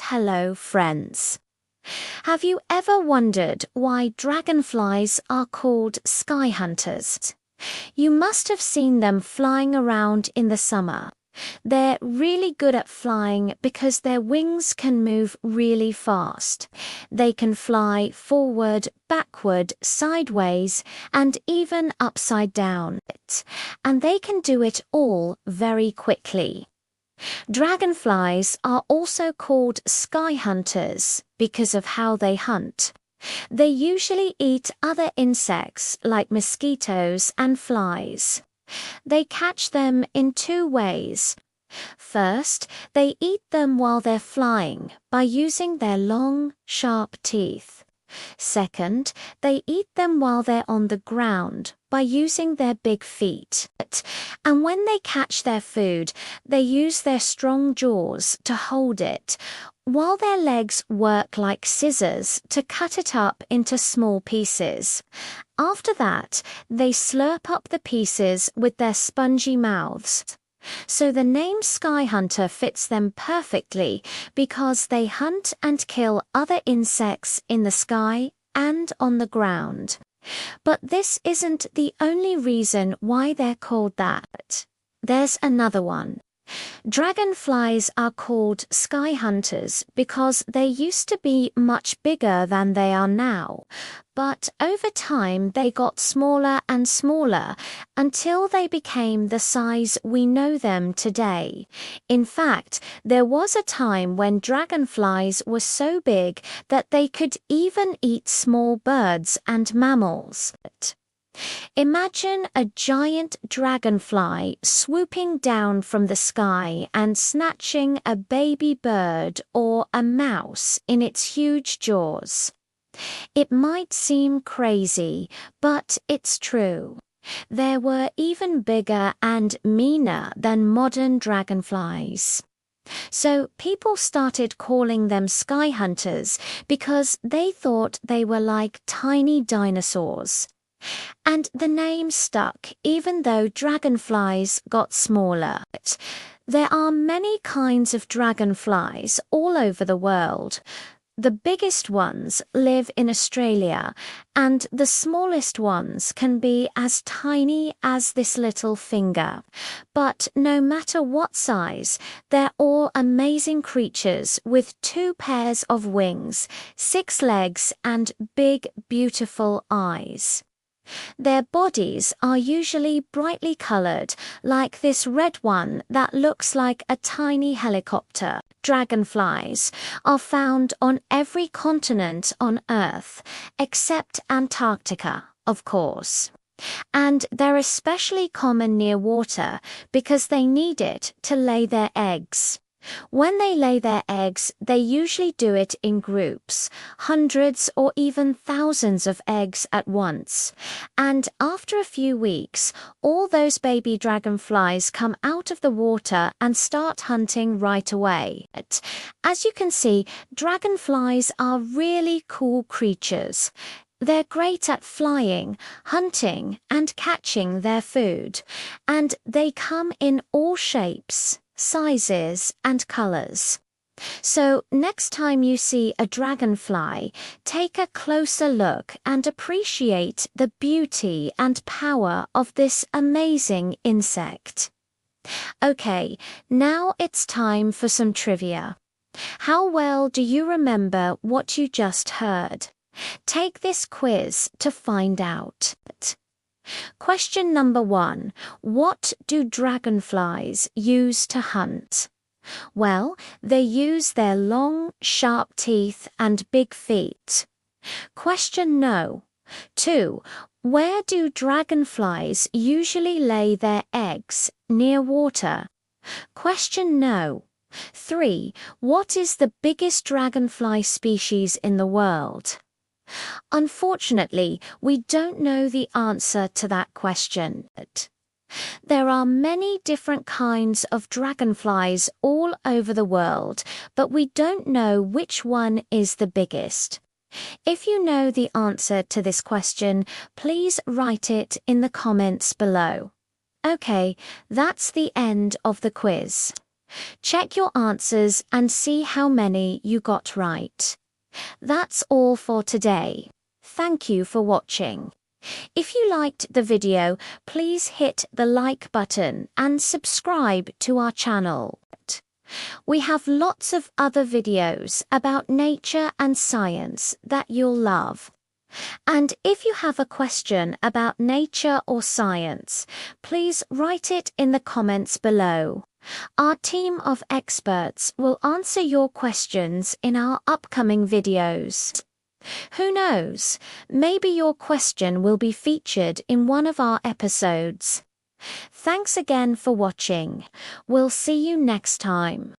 hello, friends. Have you ever wondered why dragonflies are called sky hunters? You must have seen them flying around in the summer. They're really good at flying because their wings can move really fast. They can fly forward, backward, sideways, and even upside down. And they can do it all very quickly. Dragonflies are also called sky hunters because of how they hunt. They usually eat other insects like mosquitoes and flies. They catch them in two ways. First, they eat them while they're flying by using their long, sharp teeth. Second, they eat them while they're on the ground by using their big feet. And when they catch their food, they use their strong jaws to hold it, while their legs work like scissors to cut it up into small pieces. After that, they slurp up the pieces with their spongy mouths. So the name Sky Hunter fits them perfectly because they hunt and kill other insects in the sky and on the ground. But this isn't the only reason why they're called that. There's another one. Dragonflies are called sky hunters because they used to be much bigger than they are now, but over time they got smaller and smaller until they became the size we know them today. In fact, there was a time when dragonflies were so big that they could even eat small birds and mammals. Imagine a giant dragonfly swooping down from the sky and snatching a baby bird or a mouse in its huge jaws. It might seem crazy, but it's true. They were even bigger and meaner than modern dragonflies. So people started calling them sky hunters because they thought they were like tiny dinosaurs. And the name stuck even though dragonflies got smaller. There are many kinds of dragonflies all over the world. The biggest ones live in Australia, and the smallest ones can be as tiny as this little finger. But no matter what size, they're all amazing creatures with 2 pairs of wings, 6 legs, and big, beautiful eyes. Their bodies are usually brightly colored, like this red one that looks like a tiny helicopter. Dragonflies are found on every continent on Earth, except Antarctica, of course. And they're especially common near water because they need it to lay their eggs. When they lay their eggs, they usually do it in groups, hundreds or even thousands of eggs at once. And after a few weeks, all those baby dragonflies come out of the water and start hunting right away. As you can see, dragonflies are really cool creatures. They're great at flying, hunting, and catching their food. And they come in all shapes, sizes, and colors. So next time you see a dragonfly, take a closer look and appreciate the beauty and power of this amazing insect. Okay, now it's time for some trivia. How well do you remember what you just heard? Take this quiz to find out. Question number 1. What do dragonflies use to hunt? Well, they use their long, sharp teeth and big feet. Question no. 2. Where do dragonflies usually lay their eggs? Near water. Question no. 3. What is the biggest dragonfly species in the world? Unfortunately, we don't know the answer to that question. There are many different kinds of dragonflies all over the world, but we don't know which one is the biggest. If you know the answer to this question, please write it in the comments below. Okay, that's the end of the quiz. Check your answers and see how many you got right. That's all for today. Thank you for watching. If you liked the video, please hit the like button and subscribe to our channel. We have lots of other videos about nature and science that you'll love. And if you have a question about nature or science, please write it in the comments below. Our team of experts will answer your questions in our upcoming videos. Who knows, maybe your question will be featured in one of our episodes. Thanks again for watching. We'll see you next time.